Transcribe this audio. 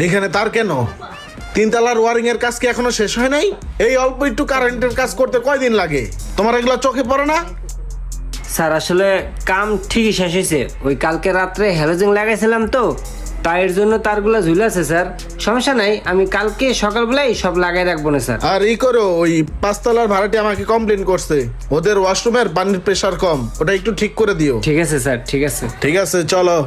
এখানে তার কেন? তিনতলার ওয়ারিং এর কাজ কি এখনো শেষ হয় নাই? এই অল্প একটু কারেন্টের কাজ করতে কয়দিন লাগে? তোমার এগুলো চোখে পড়ে না? স্যার আসলে কাম ঠিকই শেষ হয়েছে, ওই কালকে রাত্রে হ্যালোজিং লাগাইছিলাম তো, তাই এর জন্য তারগুলো ঝুলে আছে স্যার। সমস্যা নাই, আমি কালকে সকালবেলায় সব লাগাই রাখবো না স্যার। আর করো, ওই 5 তলার ভাড়াটি আমাকে কমপ্লেন করছে, ওদের ওয়াশরুমের পানির প্রেসার কম, ওটা একটু ঠিক করে দিও। ঠিক আছে স্যার, ঠিক আছে। ঠিক আছে, চলো।